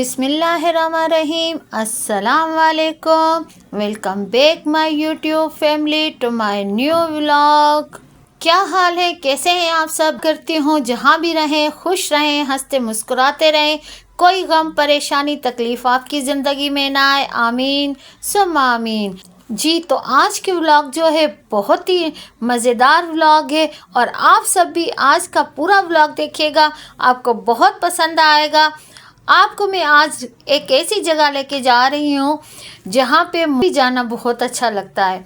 बिस्मिल्लाहिर्रहमानिर्रहीम। अस्सलाम वालेकुम। Welcome back my YouTube family to my new vlog. क्या हाल है, कैसे हैं आप सब? करती हूँ जहाँ भी रहें खुश रहें, हंसते मुस्कुराते रहें, कोई गम परेशानी तकलीफ आपकी ज़िंदगी में ना आए। आमीन सुम्मा आमीन। जी तो आज के व्लॉग जो है बहुत ही मज़ेदार व्लॉग है और आप सब भी आज का पूरा व्लॉग देखिएगा, आपको बहुत पसंद आएगा। आपको मैं आज एक ऐसी जगह लेके जा रही हूँ जहाँ पे मुझे जाना बहुत अच्छा लगता है।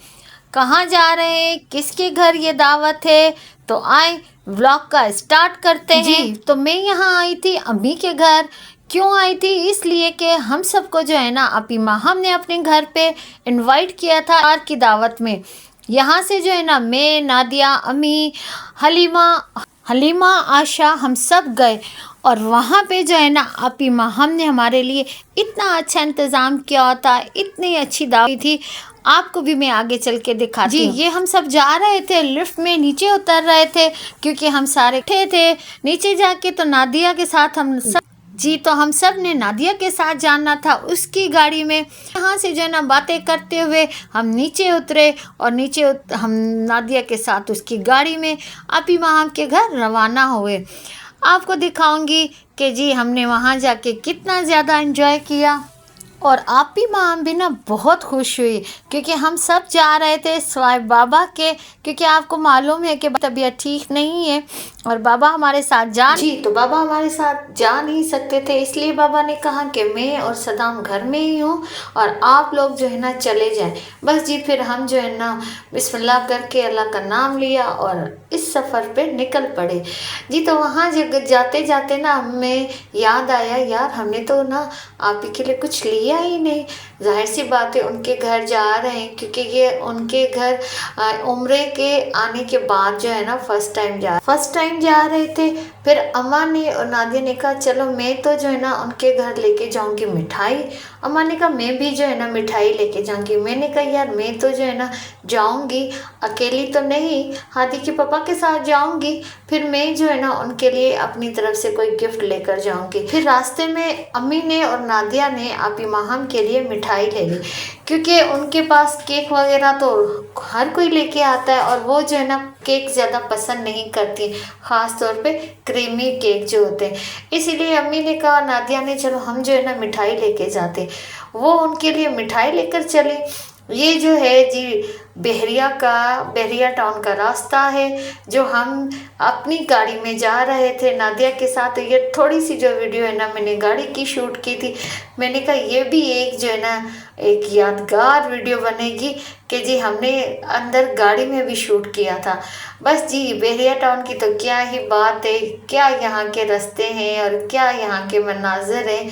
कहाँ जा रहे हैं, किसके घर ये दावत है, तो आए व्लॉग का स्टार्ट करते हैं। जी तो मैं यहाँ आई थी अम्मी के घर। क्यों आई थी? इसलिए कि हम सबको जो है ना अपी माहम ने अपने घर पे इनवाइट किया था यार की दावत में। यहाँ से जो है ना मैं, नादिया, अम्मी, हलीमा, आशा, हम सब गए और वहाँ पे जो है ना अपी माहम ने हमारे लिए इतना अच्छा इंतज़ाम किया होता, इतनी अच्छी दावत थी। आपको भी मैं आगे चल के दिखाती हूँ। जी ये हम सब जा रहे थे लिफ्ट में, नीचे उतर रहे थे क्योंकि हम सारे थे नीचे जाके। तो नादिया के साथ हम सब तो हम सब ने नादिया के साथ जाना था उसकी गाड़ी में। यहाँ से जो है ना बातें करते हुए हम नीचे उतरे और हम नादिया के साथ उसकी गाड़ी में अपी माहम के घर रवाना हुए। आपको दिखाऊंगी कि जी हमने वहाँ जाके कितना ज़्यादा एंजॉय किया और आपी माम भी ना बहुत खुश हुई क्योंकि हम सब जा रहे थे स्वाय बाबा के, क्योंकि आपको मालूम है कि तबीयत ठीक नहीं है और बाबा हमारे साथ तो बाबा हमारे साथ जा नहीं सकते थे, इसलिए बाबा ने कहा कि मैं और सदाम घर में ही हूँ और आप लोग जो है ना चले जाएं। बस जी फिर हम जो है ना बिस्मिल्लाह करके अल्लाह का नाम लिया और इस सफ़र पे निकल पड़े। जी तो वहाँ जाते जाते ना हमें याद आया, यार हमने तो ना आप ही के लिए कुछ लिया ही नहीं। जाहिर सी बात है उनके घर जा रहे हैं क्योंकि ये उनके घर उम्रे के आने के बाद जो है ना फर्स्ट टाइम जा रहे थे। फिर अम्मा ने और नादिया ने कहा चलो मैं तो जो है ना उनके घर लेके जाऊंगी मिठाई। अम्मा ने कहा मैं भी जो है ना मिठाई लेके जाऊंगी। मैंने कहा यार मैं तो जो है ना जाऊंगी, अकेली तो नहीं, हादी के पापा के साथ जाऊंगी। फिर मैं जो है ना उनके लिए अपनी तरफ से कोई गिफ्ट लेकर जाऊंगी। फिर रास्ते में अम्मी ने और नादिया ने आपी माहम के लिए मिठाई ले ली क्योंकि उनके पास केक वगैरह तो हर कोई लेके आता है और वो जो है ना केक ज़्यादा पसंद नहीं करती, ख़ास तौर पे क्रीमी केक जो होते हैं। इसीलिए अम्मी ने कहा, नादिया ने, चलो हम जो है ना मिठाई लेके जाते। वो उनके लिए मिठाई लेकर चले। ये जो है जी बहरिया टाउन का रास्ता है जो हम अपनी गाड़ी में जा रहे थे नादिया के साथ। ये थोड़ी सी जो वीडियो है ना मैंने गाड़ी की शूट की थी। मैंने कहा ये भी एक जो है ना एक यादगार वीडियो बनेगी कि जी हमने अंदर गाड़ी में भी शूट किया था। बस जी बहरिया टाउन की तो क्या ही बात है, क्या यहाँ के रास्ते हैं और क्या यहाँ के मनाजिर हैं।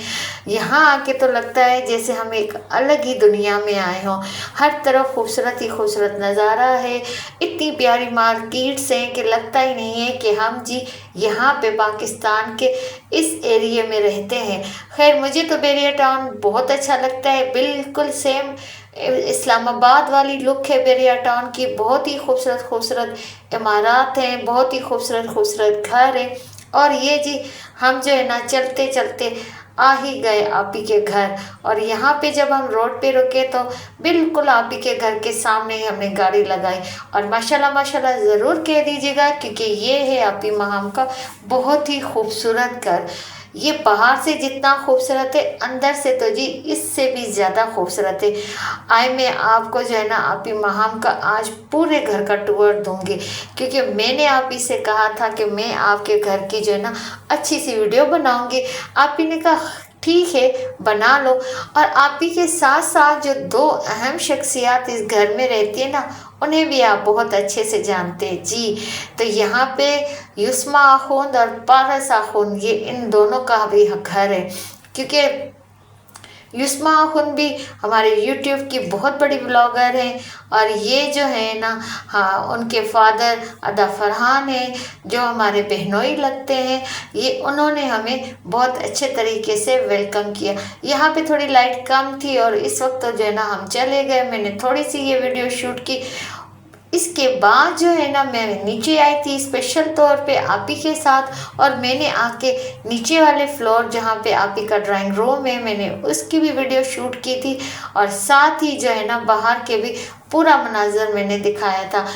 यहाँ आके तो लगता है जैसे हम एक अलग ही दुनिया में आए हों। हर तरफ खूबसूरत ही खूबसूरत नज़ारा है, इतनी प्यारी मार्केट्स हैं कि लगता ही नहीं है कि हम जी यहाँ पे पाकिस्तान के इस एरिए में रहते हैं। खैर मुझे तो बहरिया टाउन बहुत अच्छा लगता है, बिल्कुल सेम इस्लामाबाद वाली लुक है बहरिया टाउन की। बहुत ही खूबसूरत इमारत हैं, बहुत ही खूबसूरत घर हैं। और ये जी हम जो है ना चलते चलते आ ही गए आपी के घर। और यहाँ पे जब हम रोड पे रुके तो बिल्कुल आपी के घर के सामने ही हमने गाड़ी लगाई। और माशाल्लाह ज़रूर कह दीजिएगा क्योंकि ये है आपी माहम का बहुत ही खूबसूरत घर। ये बाहर से जितना खूबसूरत है, अंदर से तो जी इससे भी ज़्यादा खूबसूरत है। आए मैं आपको जो है ना आपी महाम का आज पूरे घर का टूर दूंगी, क्योंकि मैंने आप ही से कहा था कि मैं आपके घर की जो है ना अच्छी सी वीडियो बनाऊंगी। आप ही ने कहा ठीक है बना लो। और आप ही के साथ साथ जो दो अहम शख्सियत इस घर में रहती है ना, उन्हें भी आप बहुत अच्छे से जानते हैं जी। तो यहाँ पे युस्मा आखुंद और पारस आखुंद, ये इन दोनों का भी घर है, क्योंकि युस्मा आखुंद भी हमारे यूट्यूब की बहुत बड़ी ब्लॉगर हैं। और ये जो है ना, हाँ, उनके फादर अदा फरहान हैं जो हमारे बहनोई लगते हैं। ये उन्होंने हमें बहुत अच्छे तरीके से वेलकम किया। यहाँ पे थोड़ी लाइट कम थी और इस वक्त तो जो है ना हम चले गए। मैंने थोड़ी सी ये वीडियो शूट की। इसके बाद जो है ना मैं नीचे आई थी स्पेशल तौर पे आप ही के साथ, और मैंने आके नीचे वाले फ्लोर जहाँ पे आप ही का ड्राइंग रूम है, मैंने उसकी भी वीडियो शूट की थी। और साथ ही जो है ना बाहर के भी पूरा मनाजर मैंने दिखाया था।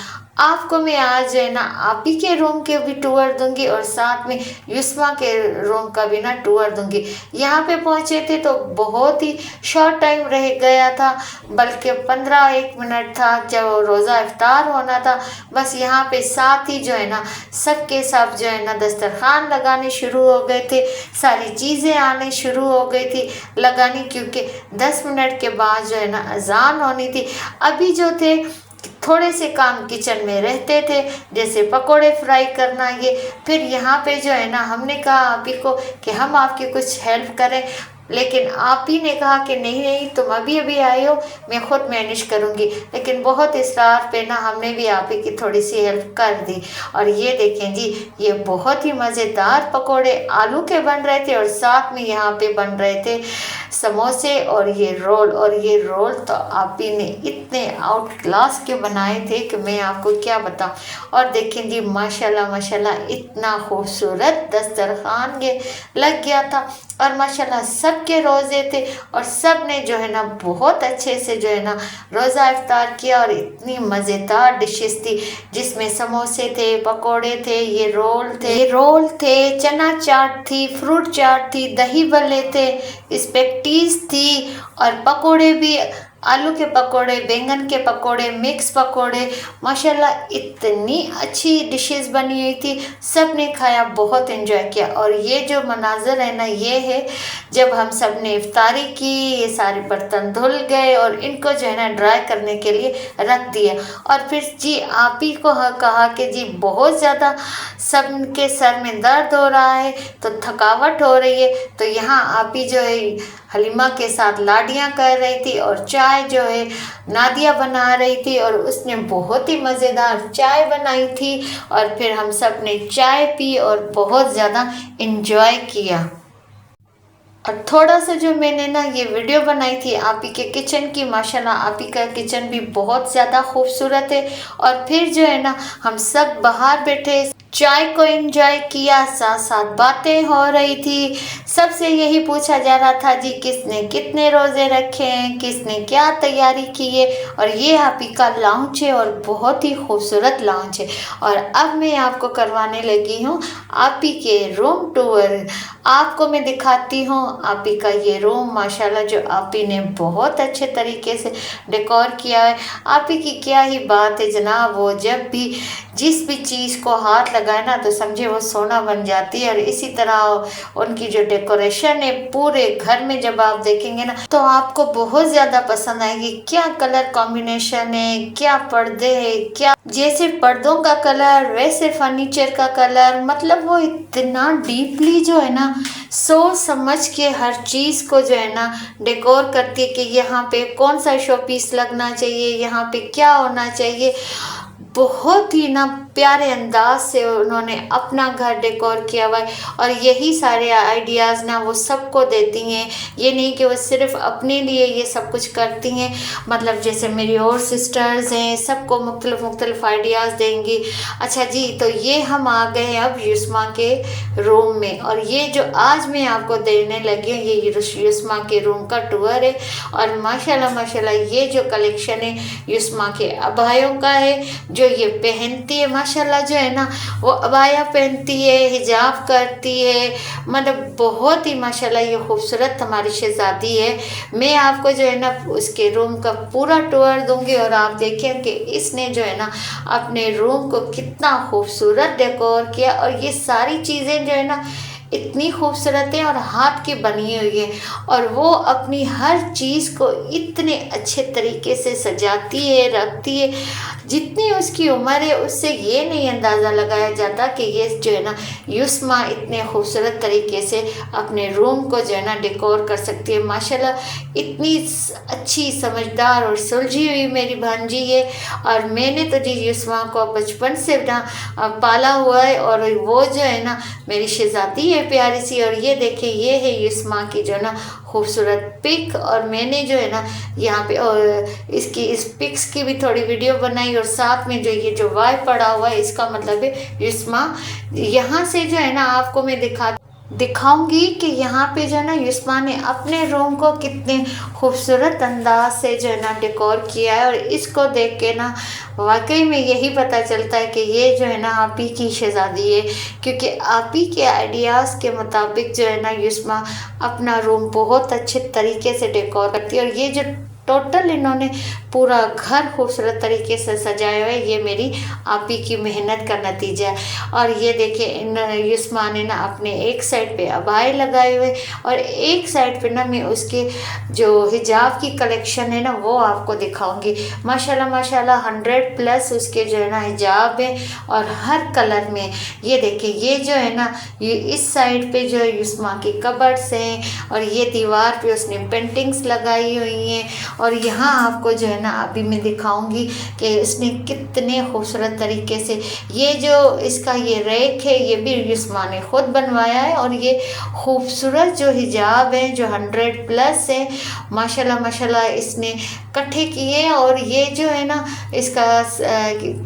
आपको मैं आज जो है ना आप ही के रूम के भी टूर दूंगी और साथ में युस्मा के रूम का भी ना टूर दूंगी। यहाँ पे पहुँचे थे तो बहुत ही शॉर्ट टाइम रह गया था, बल्कि 15-1 मिनट था जब रोज़ा इफ्तार होना था। बस यहाँ पे साथ ही जो है ना सबके सब जो है ना दस्तरखान लगाने शुरू हो गए थे, सारी चीज़ें आने शुरू हो गई थी लगानी, क्योंकि 10 मिनट के बाद जो है ना अजान होनी थी। अभी जो थे थोड़े से काम किचन में रहते थे, जैसे पकोड़े फ्राई करना ये। फिर यहाँ पे जो है ना हमने कहा आप ही को कि हम आपकी कुछ हेल्प करें, लेकिन आप ही ने कहा कि नहीं नहीं तुम अभी अभी आए हो, मैं खुद मैनेज करूँगी। लेकिन बहुत इसरार पे ना हमने भी आप ही की थोड़ी सी हेल्प कर दी। और ये देखें जी, ये बहुत ही मज़ेदार पकोड़े आलू के बन रहे थे और साथ में यहाँ पे बन रहे थे समोसे और ये रोल। और ये रोल तो आप ही ने इतने आउट क्लास के बनाए थे कि मैं आपको क्या बताऊँ। और देखें जी माशाल्लाह माशाल्लाह इतना खूबसूरत दस्तरखान ये लग गया था। और माशाल्लाह सबके रोज़े थे और सब ने जो है ना बहुत अच्छे से जो है ना रोज़ा इफ्तार किया। और इतनी मज़ेदार डिशेस थी, जिसमें समोसे थे, पकोड़े थे, ये रोल थे, चना चाट थी, फ्रूट चाट थी, दही भल्ले थे, स्पेगटीज थी, और पकोड़े भी आलू के पकोड़े, बैंगन के पकोड़े, मिक्स पकोड़े। माशाल्लाह इतनी अच्छी डिशेस बनी हुई थी, सब ने खाया, बहुत एंजॉय किया। और ये जो मनाजर है ना, ये है जब हम सब ने इफ्तारी की, ये सारे बर्तन धुल गए और इनको जो है ना ड्राई करने के लिए रख दिया। और फिर जी आप ही को कहा कि जी बहुत ज़्यादा सब के सर में दर्द हो रहा है, तो थकावट हो रही है। तो यहाँ आप ही जो है हलीमा के साथ लाडियाँ कर रही थी और चाय जो है नादिया बना रही थी, और उसने बहुत ही मज़ेदार चाय बनाई थी। और फिर हम सब ने चाय पी और बहुत ज़्यादा इन्जॉय किया। और थोड़ा सा जो मैंने ना ये वीडियो बनाई थी आप ही के किचन की, माशाल्लाह आप ही का किचन भी बहुत ज़्यादा खूबसूरत है। और फिर जो है ना हम सब बाहर बैठे चाय को एंजॉय किया, साथ साथ बातें हो रही थी। सबसे यही पूछा जा रहा था जी किसने कितने रोज़े रखे हैं, किसने क्या तैयारी की है। और ये आप ही का लाउंज है और बहुत ही खूबसूरत लाउंज है। और अब मैं आपको करवाने लगी हूँ आप ही के रूम टूर। आपको मैं दिखाती हूँ आप ही का ये रूम, माशाल्लाह जो आप ही ने बहुत अच्छे तरीके से डेकोर किया है। आप ही की क्या ही बात है जनाब, वो जब भी जिस भी चीज़ को हाथ लगाए ना तो समझे वो सोना बन जाती है। और इसी तरह उनकी जो डेकोरेशन है पूरे घर में जब आप देखेंगे ना तो आपको बहुत ज़्यादा पसंद आएगी। क्या कलर कॉम्बिनेशन है, क्या पर्दे है, क्या जैसे पर्दों का कलर वैसे फर्नीचर का कलर, मतलब वो इतना डीपली जो है ना सोच समझ के हर चीज़ को जो है ना डेकोर करती है कि यहाँ पे कौन सा शो पीस लगना चाहिए, यहाँ पे क्या होना चाहिए। बहुत ही ना प्यारे अंदाज से उन्होंने अपना घर डेकोर किया हुआ है। और यही सारे आइडियाज़ ना वो सबको देती हैं, ये नहीं कि वो सिर्फ अपने लिए ये सब कुछ करती हैं। मतलब जैसे मेरी और सिस्टर्स हैं, सबको मुख्तलिफ आइडियाज़ देंगी। अच्छा जी, तो ये हम आ गए अब युस्मा के रूम में, और ये जो आज मैं आपको देने लगी हूँ ये युस्मा के रूम का टूर है। और माशाल्लाह माशाल्लाह ये जो कलेक्शन है युस्मा के अबायों का है जो ये पहनती है, माशाल्लाह जो है ना वो अबाया पहनती है, हिजाब करती है, मतलब बहुत ही माशाल्लाह ये खूबसूरत हमारी शहज़ादी है। मैं आपको जो है ना उसके रूम का पूरा टूर दूंगी और आप देखें कि इसने जो है ना अपने रूम को कितना खूबसूरत डेकोर किया। और ये सारी चीज़ें जो है ना इतनी खूबसूरत है और हाथ की बनी हुई है, और वो अपनी हर चीज़ को इतने अच्छे तरीके से सजाती है, रखती है। जितनी उसकी उम्र है उससे ये नहीं अंदाज़ा लगाया जाता कि ये जो है ना युस्मा इतने खूबसूरत तरीके से अपने रूम को जो है ना डेकोर कर सकती है। माशाल्लाह इतनी अच्छी, समझदार और सुलझी हुई मेरी भांजी है। और मैंने तो जी युस्मा को बचपन से ना पाला हुआ है, और वो जो है ना मेरी शहज़ादी है प्यारी सी। और ये देखिए ये है युस्मा की जो ना खूबसूरत पिक, और मैंने जो है ना यहाँ पे और इसकी इस पिक्स की भी थोड़ी वीडियो बनाई, और साथ में जो ये जो वाई पड़ा हुआ है इसका मतलब है युस्मा। यहाँ से जो है ना आपको मैं दिखाऊंगी कि यहाँ पे जो है ना युस्मा ने अपने रूम को कितने खूबसूरत अंदाज से जो है ना डेकोर किया है। और इसको देख के ना वाकई में यही पता चलता है कि ये जो है ना आप ही की शहज़ादी है, क्योंकि आप ही के आइडियाज़ के मुताबिक जो है ना युस्मा अपना रूम बहुत अच्छे तरीके से डेकोर करती है। और ये जो टोटल इन्होंने पूरा घर खूबसूरत तरीके से सजाया हुआ है, ये मेरी आप ही की मेहनत का नतीजा है। और ये देखिए इन युस्मा ने ना अपने एक साइड पे अबाए लगाए हुए, और एक साइड पे ना मैं उसके जो हिजाब की कलेक्शन है ना वो आपको दिखाऊंगी। माशाल्लाह माशाल्लाह 100+ उसके जो है ना हिजाब है, और हर कलर में। ये देखिए ये जो है ना ये इस साइड पे जो है युस्मा की कबर्ड्स हैं, और ये दीवार पे उसने पेंटिंग्स लगाई हुई हैं। और यहाँ आपको जो है ना अभी मैं दिखाऊंगी कि इसने कितने खूबसूरत तरीके से ये जो इसका ये रैक है ये भी युस्मा ने खुद बनवाया है। और ये खूबसूरत जो हिजाब है जो 100+ है, माशाल्लाह माशाल्लाह इसने इकट्ठे किए। और ये जो है ना इसका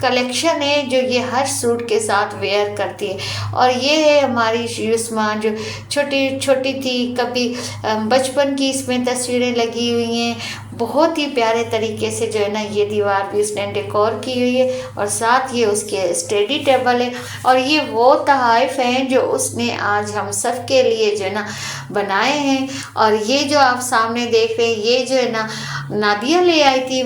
कलेक्शन है जो ये हर सूट के साथ वेयर करती है। और ये है हमारी युस्मा जो छोटी छोटी थी, कभी बचपन की इसमें तस्वीरें लगी हुई हैं। बहुत ही प्यारे तरीके से जो है ना ये दीवार भी उसने डेकोर की हुई है, और साथ ये उसके स्टडी टेबल है। और ये वो तहाइफ हैं जो उसने आज हम सब के लिए जो है ना बनाए हैं। और ये जो आप सामने देख रहे हैं ये जो है ना नादिया ले आई थी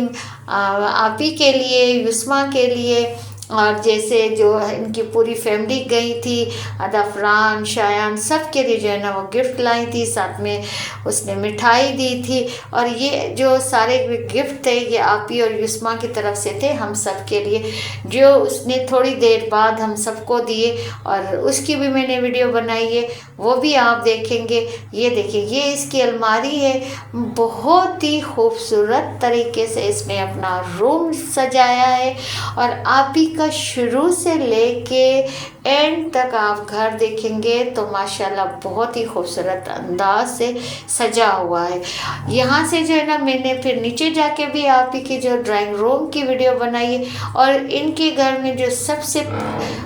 आप ही के लिए, युस्मा के लिए। और जैसे जो इनकी पूरी फैमिली गई थी, अदफरान शायान सब के लिए जो है ना वो गिफ्ट लाई थी, साथ में उसने मिठाई दी थी। और ये जो सारे गिफ्ट थे ये आप ही और युस्मा की तरफ से थे हम सब के लिए, जो उसने थोड़ी देर बाद हम सबको दिए। और उसकी भी मैंने वीडियो बनाई है, वो भी आप देखेंगे। ये देखिए ये इसकी अलमारी है, बहुत ही खूबसूरत तरीके से इसने अपना रूम सजाया है। और आप ही का शुरू से लेके एंड तक आप घर देखेंगे तो माशाल्लाह बहुत ही खूबसूरत अंदाज से सजा हुआ है। यहाँ से जो है ना मैंने फिर नीचे जाके भी आप ही की जो ड्राइंग रूम की वीडियो बनाई है। और इनके घर में जो सबसे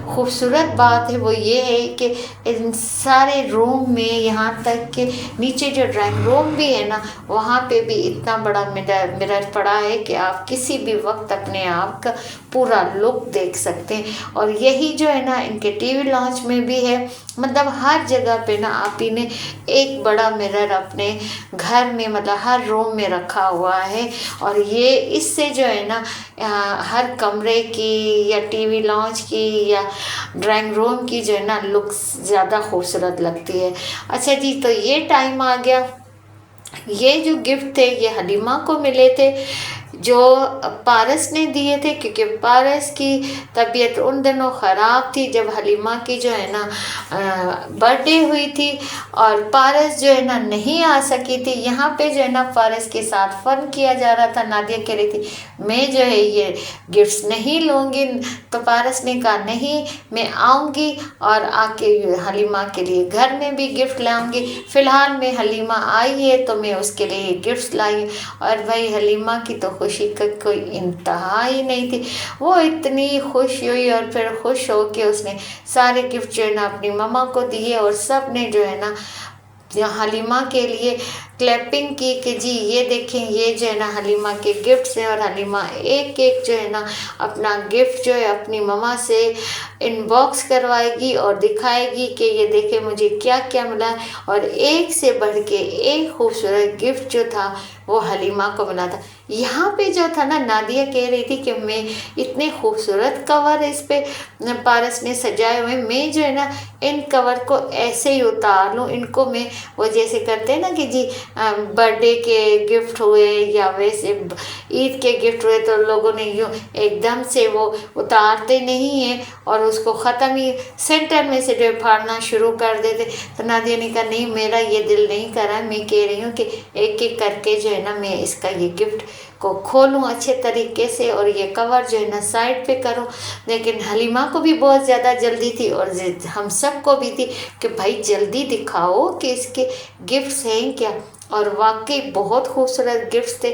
खूबसूरत बात है वो ये है कि इन सारे रूम में यहाँ तक कि नीचे जो ड्राइंग रूम भी है ना वहाँ पे भी इतना बड़ा मिरर पड़ा है कि आप किसी भी वक्त अपने आप का पूरा लुक देख सकते हैं। और यही जो है ना इनके टीवी लॉन्च में भी है, मतलब हर जगह पे ना आप ही ने एक बड़ा मिरर अपने घर में मतलब हर रूम में रखा हुआ है। और ये इससे जो है ना हर कमरे की या टीवी लॉन्च की या ड्राइंग रूम की जो है ना लुक ज़्यादा खूबसूरत लगती है। अच्छा जी, तो ये टाइम आ गया, ये जो गिफ्ट थे ये हलीमा को मिले थे जो पारस ने दिए थे, क्योंकि पारस की तबीयत उन दिनों ख़राब थी जब हलीमा की जो है ना बर्थडे हुई थी। और पारस जो है ना नहीं आ सकी थी। यहाँ पे जो है ना पारस के साथ फ़न किया जा रहा था। नादिया कह रही थी मैं जो है ये गिफ्ट्स नहीं लूँगी, तो पारस ने कहा नहीं मैं आऊँगी और आके हलीमा के लिए घर में भी गिफ्ट लाऊँगी। फ़िलहाल में हलीमा आई है तो मैं उसके लिए गिफ्ट्स लाई। और भाई हलीमा की तो खुशी का कोई इंतहा ही नहीं थी, वो इतनी खुश हुई और फिर खुश हो के उसने सारे गिफ्ट जो है ना अपनी मम्मा को दिए। और सब ने जो है ना हलीमा के लिए क्लैपिंग की कि जी ये देखें, ये जो है ना हलीमा के गिफ्ट्स हैं। और हलीमा एक एक जो है ना अपना गिफ्ट जो है अपनी मम्मा से इनबॉक्स करवाएगी और दिखाएगी कि ये देखें मुझे क्या क्या मिला है। और एक से बढ़ के एक खूबसूरत गिफ्ट जो था वो हलीमा को मिला था। यहाँ पे जो था ना, नादिया कह रही थी कि मैं इतने खूबसूरत कवर इस पे पारस ने सजाए हुए, मैं जो है ना इन कवर को ऐसे ही उतार लूँ, इनको मैं वो जैसे करते हैं ना कि जी बर्थडे के गिफ्ट हुए या वैसे ईद के गिफ्ट हुए तो लोगों ने यूँ एकदम से वो उतारते नहीं हैं और उसको ख़त्म ही सेंटर में से जो फाड़ना शुरू कर देते। तो नादिया ने कहा नहीं, मेरा ये दिल नहीं कर रहा है, मैं कह रही हूँ कि एक एक करके जो है ना मैं इसका ये गिफ्ट को खोलूँ अच्छे तरीके से और ये कवर जो है ना साइड पे करूँ। लेकिन हलीमा को भी बहुत ज़्यादा जल्दी थी और हम सबको भी थी कि भाई जल्दी दिखाओ कि इसके गिफ्ट्स हैं क्या। और वाकई बहुत खूबसूरत गिफ्ट्स थे।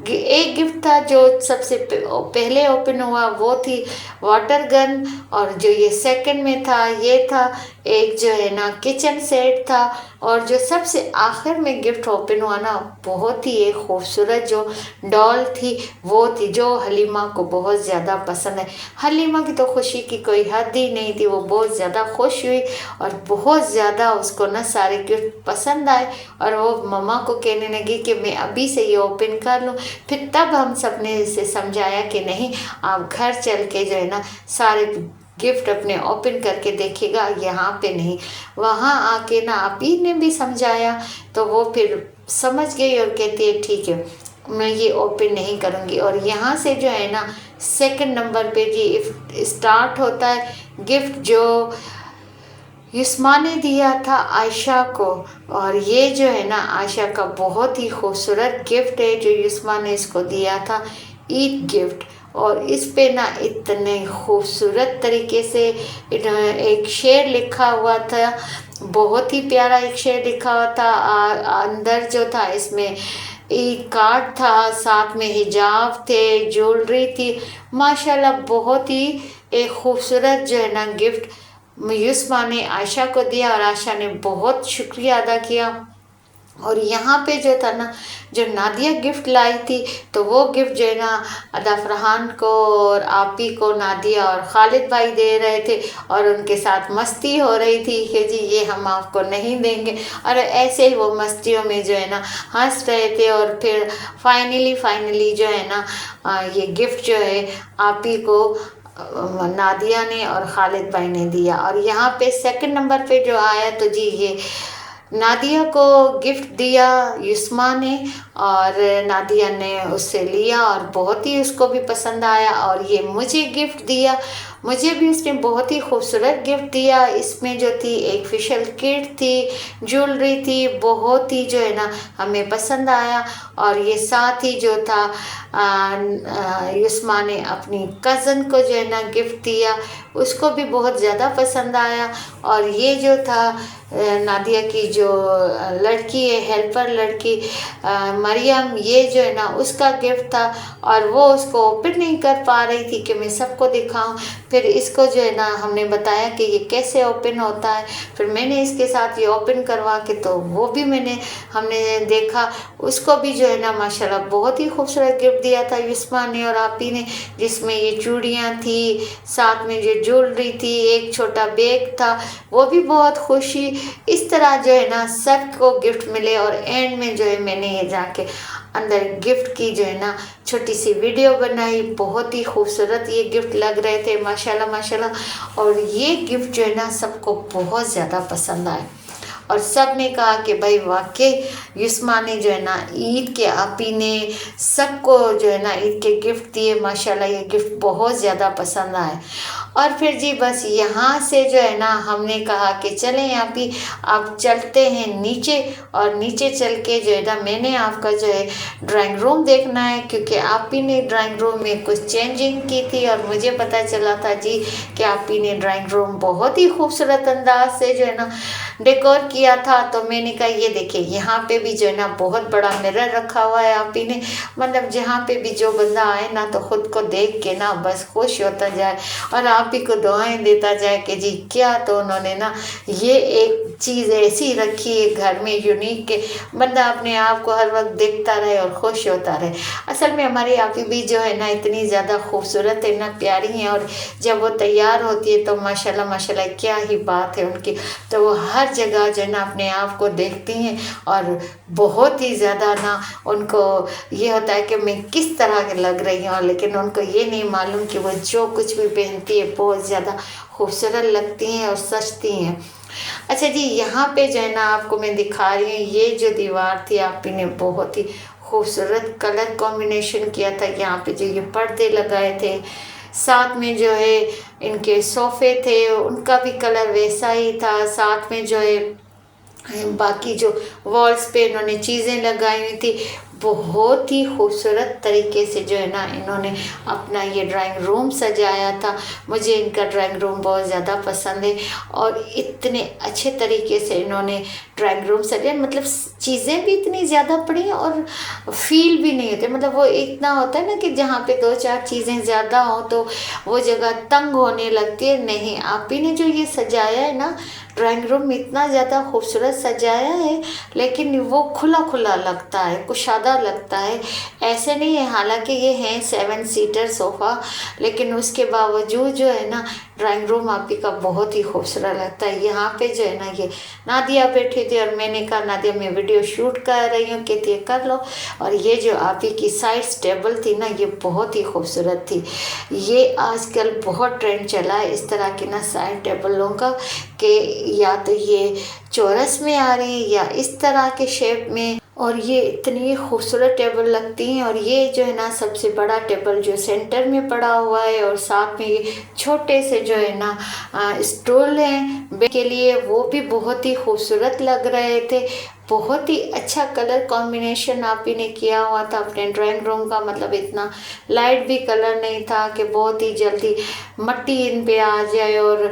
एक गिफ्ट था जो सबसे पहले ओपन हुआ, वो थी वाटर गन। और जो ये सेकंड में था ये था एक जो है ना किचन सेट था। और जो सबसे आखिर में गिफ्ट ओपन हुआ ना, बहुत ही एक खूबसूरत जो डॉल थी वो थी जो हलीमा को बहुत ज़्यादा पसंद है। हलीमा की तो खुशी की कोई हद ही नहीं थी, वो बहुत ज़्यादा खुश हुई और बहुत ज़्यादा उसको ना सारे गिफ्ट पसंद आए। और वो मम्मा को कहने लगी कि मैं अभी से ये ओपन कर लूँ। फिर तब हम सब ने इसे समझाया कि नहीं, आप घर चल के जो है ना सारे गिफ्ट अपने ओपन करके देखेगा, यहाँ पे नहीं। वहाँ आके ना आप ही ने भी समझाया तो वो फिर समझ गई और कहती है ठीक है, मैं ये ओपन नहीं करूँगी। और यहाँ से जो है ना सेकंड नंबर पे जी स्टार्ट होता है गिफ्ट जो युस्मा ने दिया था आयशा को। और ये जो है ना आयशा का बहुत ही खूबसूरत गिफ्ट है जो युस्मा ने इसको दिया था, ईद गिफ्ट। और इस पे ना इतने खूबसूरत तरीके से एक शेर लिखा हुआ था, बहुत ही प्यारा एक शेर लिखा हुआ था। अंदर जो था इसमें ईद कार्ड था, साथ में हिजाब थे, ज्वेलरी थी, माशाल्लाह बहुत ही एक खूबसूरत जो है ना गिफ्ट युस्मा ने आयशा को दिया और आयशा ने बहुत शुक्रिया अदा किया। और यहाँ पे जो था ना जो नादिया गिफ्ट लाई थी तो वो गिफ्ट जो है ना अदा फरहान को और आपी को नादिया और खालिद भाई दे रहे थे और उनके साथ मस्ती हो रही थी कि जी ये हम आपको नहीं देंगे। और ऐसे ही वो मस्तियों में जो है ना हंस रहे थे। और फिर फाइनली जो है ना ये गिफ्ट जो है आपी को नादिया ने और खालिद भाई ने दिया। और यहाँ पे सेकंड नंबर पे जो आया तो जी ये नादिया को गिफ्ट दिया युस्मा ने और नादिया ने उससे लिया और बहुत ही उसको भी पसंद आया। और ये मुझे गिफ्ट दिया, मुझे भी उसने बहुत ही खूबसूरत गिफ्ट दिया। इसमें जो थी एक फेशियल किट थी, ज्वेलरी थी, बहुत ही जो है ना हमें पसंद आया। और ये साथ ही जो था युस्मा ने अपनी कज़न को जो है ना गिफ्ट दिया, उसको भी बहुत ज़्यादा पसंद आया। और ये जो था नादिया की जो लड़की है, हेल्पर लड़की मरियम, ये जो है ना उसका गिफ्ट था और वो उसको ओपन नहीं कर पा रही थी कि मैं सबको दिखाऊं। फिर इसको जो है ना हमने बताया कि ये कैसे ओपन होता है, फिर मैंने इसके साथ ये ओपन करवा के तो वो भी हमने देखा, उसको भी जो है ना माशाल्लाह बहुत ही खूबसूरत गिफ्ट दिया था युस्मा ने और आपी ने, जिसमें ये चूड़ियाँ थी, साथ में जो ज्वेलरी थी, एक छोटा बैग था, वो भी बहुत खुशी। इस तरह जो है ना सबको गिफ्ट मिले। और एंड में जो है मैंने ये जाके अंदर गिफ्ट की जो है ना छोटी सी वीडियो बनाई, बहुत ही खूबसूरत ये गिफ्ट लग रहे थे माशाल्लाह। और ये गिफ्ट जो है ना सबको बहुत ज़्यादा पसंद आए और सब ने कहा कि भाई वाकई युस्मा ने जो है ना ईद के आपी ने सबको जो है ना ईद के गिफ्ट दिए, माशाल्लाह ये गिफ्ट बहुत ज़्यादा पसंद आए। और फिर जी बस यहाँ से जो है ना हमने कहा कि चलें आपी आप चलते हैं नीचे। और नीचे चल के जो है ना मैंने आपका जो है ड्राइंग रूम देखना है, क्योंकि आपी ने ड्राइंग रूम में कुछ चेंजिंग की थी और मुझे पता चला था जी कि आपी ने ड्राइंग रूम बहुत ही खूबसूरत अंदाज से जो है ना डेकोर किया था। तो मैंने कहा ये देखिए यहाँ पे भी जो है ना बहुत बड़ा मिरर रखा हुआ है आप ही ने, मतलब जहाँ पे भी जो बंदा आए ना तो खुद को देख के ना बस खुश होता जाए और आप ही को दुआएं देता जाए कि जी क्या तो उन्होंने ना ये एक चीज़ ऐसी रखी है घर में यूनिक के बंदा अपने आप को हर वक्त देखता रहे और खुश होता रहे। असल में हमारी आप ही भी जो है ना इतनी ज़्यादा खूबसूरत है ना, प्यारी हैं, और जब वो तैयार होती है तो माशाल्लाह माशाल्लाह क्या ही बात है उनकी। तो वो हर जगह जो है ना अपने आप को देखती हैं और बहुत ही ज़्यादा ना उनको ये होता है कि मैं किस तरह के लग रही हूँ, लेकिन उनको ये नहीं मालूम कि वो जो कुछ भी पहनती है बहुत ज़्यादा खूबसूरत लगती हैं और सजती हैं। अच्छा जी, यहाँ पे जो है ना आपको मैं दिखा रही हूँ, ये जो दीवार थी आप ही ने बहुत ही खूबसूरत कलर कॉम्बिनेशन किया था। यहाँ पे जो ये पर्दे लगाए थे, साथ में जो है इनके सोफ़े थे उनका भी कलर वैसा ही था। साथ में जो है बाकी जो वॉल्स पे इन्होंने चीज़ें लगाई हुई थी, बहुत ही खूबसूरत तरीके से जो है ना इन्होंने अपना ये ड्राइंग रूम सजाया था। मुझे इनका ड्राइंग रूम बहुत ज़्यादा पसंद है और इतने अच्छे तरीके से इन्होंने ड्राइंग रूम सजाया, मतलब चीज़ें भी इतनी ज़्यादा पड़ी और फील भी नहीं होते। मतलब वो इतना होता है ना कि जहाँ पे 2-4 चीज़ें ज़्यादा हो तो वो जगह तंग होने लगती है। नहीं, आप ही ने जो ये सजाया है ना ड्राइंग रूम इतना ज़्यादा खूबसूरत सजाया है, लेकिन वो खुला खुला लगता है, कुशादा लगता है, ऐसे नहीं है। हालांकि ये है 7 सीटर सोफ़ा, लेकिन उसके बावजूद जो है ना ड्राइंग रूम आप ही का बहुत ही खूबसूरत लगता है। यहाँ पे जो है ना ये नादिया बैठी थी और मैंने कहा नादिया मैं वीडियो शूट कर रही हूँ, कहती है कर लो। और ये जो आप ही की साइड टेबल थी ना ये बहुत ही खूबसूरत थी। ये आजकल बहुत ट्रेंड चला है इस तरह की ना साइड टेबलों का, कि या तो ये चौरस में आ रही है या इस तरह के शेप में, और ये इतनी खूबसूरत टेबल लगती हैं। और ये जो है ना सबसे बड़ा टेबल जो सेंटर में पड़ा हुआ है और साथ में ये छोटे से जो है ना स्टूल हैं के लिए, वो भी बहुत ही खूबसूरत लग रहे थे। बहुत ही अच्छा कलर कॉम्बिनेशन आप ही ने किया हुआ था अपने ड्राइंग रूम का, मतलब इतना लाइट भी कलर नहीं था कि बहुत ही जल्दी मट्टी इन पे आ जाए और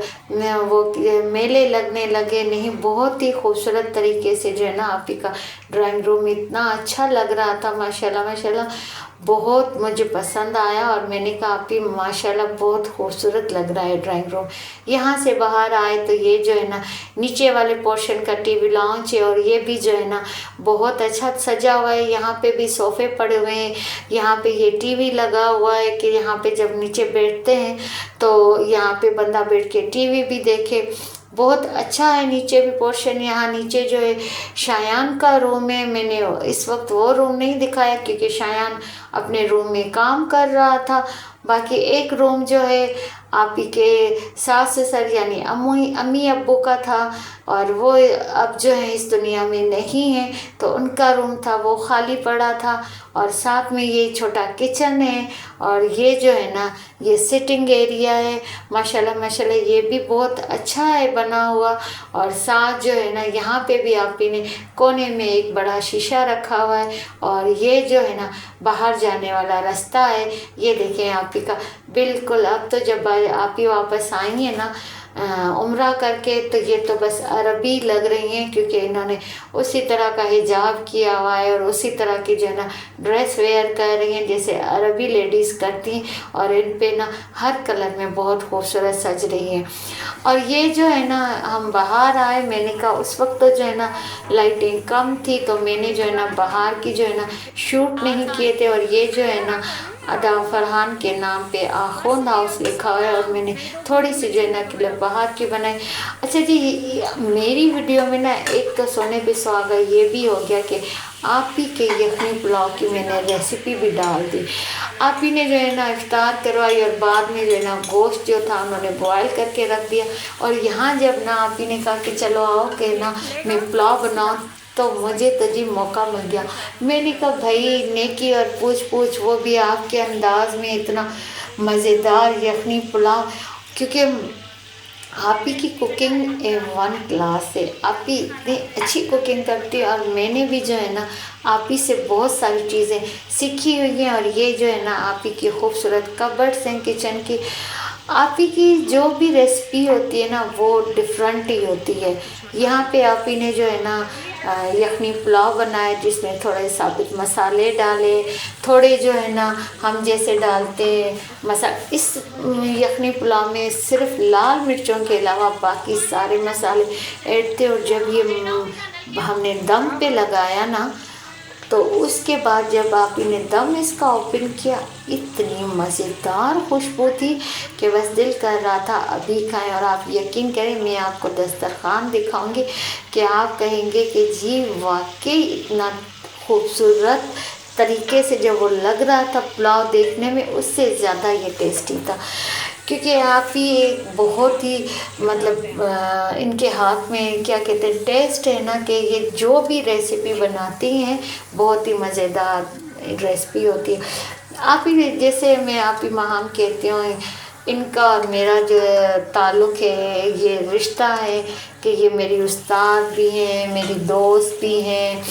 वो मेले लगने लगे। नहीं, बहुत ही खूबसूरत तरीके से जो है ना आप ही का ड्राइंग रूम इतना अच्छा लग रहा था। माशाल्लाह माशाल्लाह बहुत मुझे पसंद आया और मैंने कहा आप ही माशाल्लाह बहुत खूबसूरत लग रहा है ड्राइंग रूम। यहाँ से बाहर आए तो ये जो है ना नीचे वाले पोर्शन का टीवी लॉन्च है और ये भी जो है ना बहुत अच्छा सजा हुआ है। यहाँ पे भी सोफ़े पड़े हुए हैं, यहाँ पे ये टीवी लगा हुआ है कि यहाँ पे जब नीचे बैठते हैं तो यहाँ पे बंदा बैठ के टीवी भी देखे। बहुत अच्छा है नीचे भी पोर्शन। यहाँ नीचे जो है शायान का रूम है। मैंने इस वक्त वो रूम नहीं दिखाया क्योंकि शायान अपने रूम में काम कर रहा था। बाकी एक रूम जो है आप ही के सास ससुर यानी अम्मी अब्बू का था और वो अब जो है इस दुनिया में नहीं है, तो उनका रूम था वो खाली पड़ा था। और साथ में ये छोटा किचन है और ये जो है ना ये सिटिंग एरिया है। माशाल्लाह माशाल्लाह ये भी बहुत अच्छा है बना हुआ। और साथ जो है ना यहाँ पे भी आप ही ने कोने में एक बड़ा शीशा रखा हुआ है और ये जो है ना बाहर जाने वाला रास्ता है। ये देखें आप ही का बिल्कुल। अब तो जब आप ही वापस आई हैं ना उम्रा करके, तो ये तो बस अरबी लग रही हैं क्योंकि इन्होंने उसी तरह का हिजाब किया हुआ है और उसी तरह की जो है ना ड्रेस वेयर कर रही हैं जैसे अरबी लेडीज़ करती हैं। और इन पे ना हर कलर में बहुत खूबसूरत सज रही हैं। और ये जो है ना हम बाहर आए, मैंने कहा उस वक्त तो जो है ना लाइटिंग कम थी तो मैंने जो है ना बाहर की जो है ना शूट नहीं किए थे। और ये जो है ना अदा फरहान के नाम पे आखोंद हाउस लिखा हुआ है और मैंने थोड़ी सी जो है ना क्लिप बाहर की बनाई। अच्छा जी, मेरी वीडियो में ना एक तो सोने पे सुहागा ये भी हो गया कि आप ही के यखनी पुलाव की मैंने रेसिपी भी डाल दी। आप ही ने जो है ना इफ्तार करवाई और बाद में जो है ना गोश्त जो था उन्होंने बॉयल करके रख दिया। और यहाँ जब ना आप ही ने कहा कि चलो आओ कि ना मैं पुलाव बनाऊँ, तो मुझे तो जी मौका मिल गया। मैंने कहा भाई नेकी और पूछ वो भी आपके अंदाज में इतना मज़ेदार यखनी पुलाव, क्योंकि आप ही की कुकिंग A1 क्लास है। आप ही इतनी अच्छी कुकिंग करती है और मैंने भी जो है ना आप ही से बहुत सारी चीज़ें सीखी हुई हैं। और ये जो है ना आप ही की खूबसूरत कबर्ड्स हैं किचन की, आप ही की जो भी रेसिपी होती है ना वो डिफरेंट ही होती है। यहाँ पे आप ही ने जो है ना यखनी पुलाव बनाया जिसमें थोड़े साबुत मसाले डाले, थोड़े जो है ना हम जैसे डालते मसा इस यखनी पुलाव में सिर्फ लाल मिर्चों के अलावा बाकी सारे मसाले ऐड थे। और जब ये हमने दम पे लगाया ना तो उसके बाद जब आप ने दम इसका ओपन किया, इतनी मज़ेदार खुशबू थी कि बस दिल कर रहा था अभी खाएं। और आप यकीन करें, मैं आपको दस्तरखान दिखाऊंगी कि आप कहेंगे कि जी वाकई इतना खूबसूरत तरीके से जब वो लग रहा था पुलाव देखने में, उससे ज़्यादा ये टेस्टी था। क्योंकि आप ही एक बहुत ही मतलब इनके हाथ में क्या कहते हैं टेस्ट है ना, कि ये जो भी रेसिपी बनाती हैं बहुत ही मज़ेदार रेसिपी होती है। आप ही जैसे मैं आप ही महाम कहती हूँ, इनका और मेरा जो ताल्लुक़ है, ये रिश्ता है कि ये मेरी उस्ताद भी हैं, मेरी दोस्त भी हैं।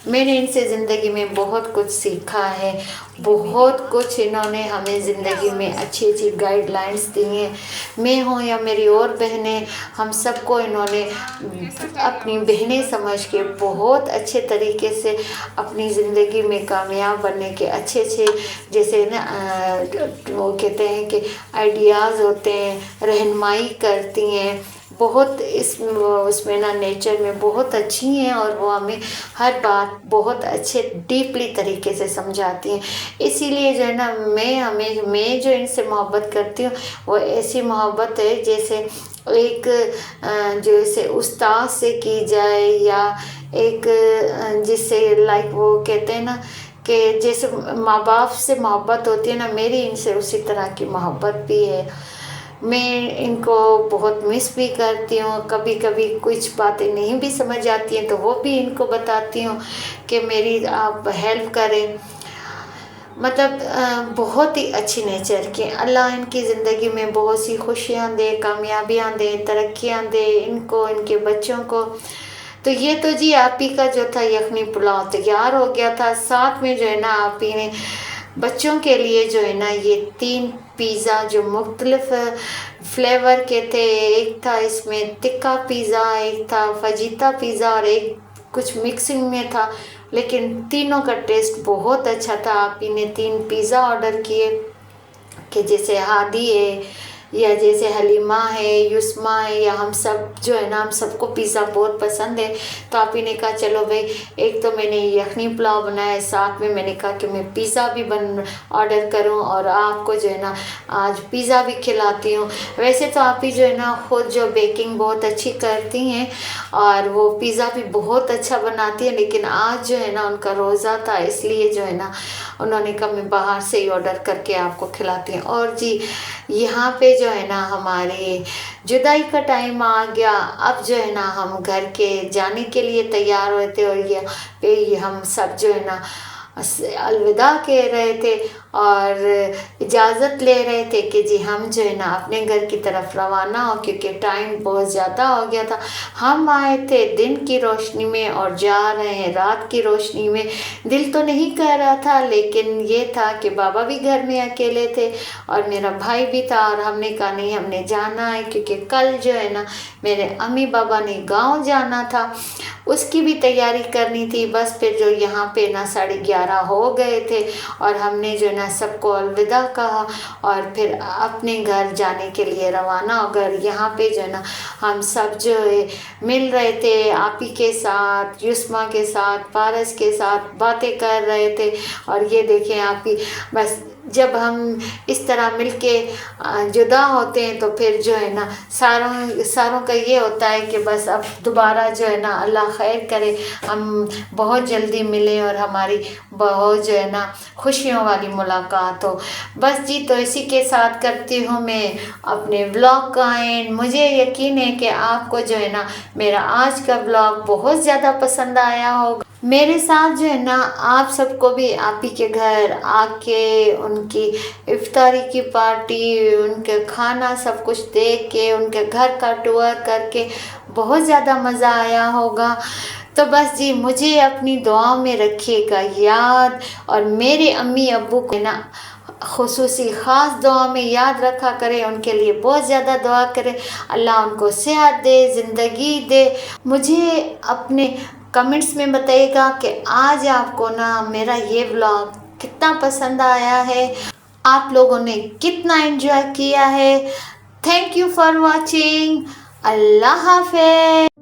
मैंने इनसे ज़िंदगी में बहुत कुछ सीखा है, बहुत कुछ इन्होंने हमें ज़िंदगी में अच्छी अच्छी गाइडलाइंस दी हैं। मैं हूँ या मेरी और बहनें, हम सबको इन्होंने अपनी बहनें समझ के बहुत अच्छे तरीके से अपनी ज़िंदगी में कामयाब बनने के अच्छे अच्छे जैसे ना वो कहते हैं कि आइडियाज़ होते हैं, रहनुमाई करती हैं। बहुत उसमें ना नेचर में बहुत अच्छी हैं और वो हमें हर बात बहुत अच्छे डीपली तरीके से समझाती हैं। इसीलिए जो है ना मैं जो इनसे मोहब्बत करती हूँ वो ऐसी मोहब्बत है जैसे एक जैसे उस्ताद से की जाए, या एक जिससे लाइक वो कहते हैं ना कि जैसे माँ बाप से मोहब्बत होती है ना, मेरी इनसे उसी तरह की मोहब्बत भी है। मैं इनको बहुत मिस भी करती हूँ। कभी कभी कुछ बातें नहीं भी समझ आती हैं तो वो भी इनको बताती हूँ कि मेरी आप हेल्प करें। मतलब बहुत ही अच्छी नेचर के, अल्लाह इनकी ज़िंदगी में बहुत सी खुशियाँ दे, कामयाबियाँ दे, तरक्कियाँ दे इनको, इनके बच्चों को। तो ये तो जी आप ही का जो था यखनी पुलाव तैयार हो गया था। साथ में जो है ना आप ही ने बच्चों के लिए जो है ना ये 3 पिज़्ज़ा जो मुख्तलिफ फ्लेवर के थे, एक था इसमें तिक्का पिज़्ज़ा, एक था फजीता पिज़्ज़ा और एक कुछ मिक्सिंग में था, लेकिन तीनों का टेस्ट बहुत अच्छा था। आप ही ने 3 पिज़्ज़ा ऑर्डर किए कि जैसे हादी है या जैसे हलीमा है, युस्मा है, या हम सब जो है ना हम सबको पिज़्ज़ा बहुत पसंद है। तो आप ही ने कहा चलो भाई, एक तो मैंने यखनी पुलाव बनाया है, साथ में मैंने कहा कि मैं पिज़्ज़ा भी ऑर्डर करूं और आपको जो है ना आज पिज़्ज़ा भी खिलाती हूं। वैसे तो आप ही जो है ना खुद जो बेकिंग बहुत अच्छी करती हैं और वो पिज़्ज़ा भी बहुत अच्छा बनाती है, लेकिन आज जो है ना उनका रोज़ा था, इसलिए जो है ना उन्होंने कहा मैं बाहर से ही ऑर्डर करके आपको खिलाती हूँ। और जी यहाँ पे जो है ना हमारे जुदाई का टाइम आ गया। अब जो है ना हम घर के जाने के लिए तैयार हुए थे और ये हम सब जो है ना अलविदा कह रहे थे और इजाज़त ले रहे थे कि जी हम जो है ना अपने घर की तरफ रवाना हो, क्योंकि टाइम बहुत ज़्यादा हो गया था। हम आए थे दिन की रोशनी में और जा रहे हैं रात की रोशनी में। दिल तो नहीं कह रहा था, लेकिन ये था कि बाबा भी घर में अकेले थे और मेरा भाई भी था और हमने कहा नहीं हमने जाना है, क्योंकि कल जो है ना मेरे अम्मी बाबा ने गाँव जाना था, उसकी भी तैयारी करनी थी। बस फिर जो यहाँ पे ना 11:30 हो गए थे और हमने जो ना सबको अलविदा कहा और फिर अपने घर जाने के लिए रवाना हो गए। यहाँ पे जो है ना हम सब जो है मिल रहे थे, आप ही के साथ, युस्मा के साथ, पारस के साथ बातें कर रहे थे। और ये देखें आप ही, बस जब हम इस तरह मिलके जुदा होते हैं तो फिर जो है ना सारों का ये होता है कि बस अब दोबारा जो है ना अल्लाह खैर करे हम बहुत जल्दी मिलें और हमारी बहुत जो है ना खुशियों वाली मुलाकात हो। बस जी, तो इसी के साथ करती हूँ मैं अपने व्लॉग का एंड। मुझे यकीन है कि आपको जो है ना मेरा आज का व्लॉग बहुत ज़्यादा पसंद आया होगा। मेरे साथ जो है ना आप सबको भी आप ही के घर आके उनकी इफ्तारी की पार्टी, उनके खाना सब कुछ देख के, उनके घर का टूर करके बहुत ज़्यादा मज़ा आया होगा। तो बस जी, मुझे अपनी दुआओं में रखिएगा याद और मेरे अम्मी अब्बू को ना खुसूसी ख़ास दुआ में याद रखा करें, उनके लिए बहुत ज़्यादा दुआ करें, अल्लाह उनको सेहत दे, ज़िंदगी दे। मुझे अपने कमेंट्स में बताइएगा कि आज आपको ना मेरा ये व्लॉग कितना पसंद आया है, आप लोगों ने कितना एंजॉय किया है। Thank you for watching. अल्लाह हाफ़िज़।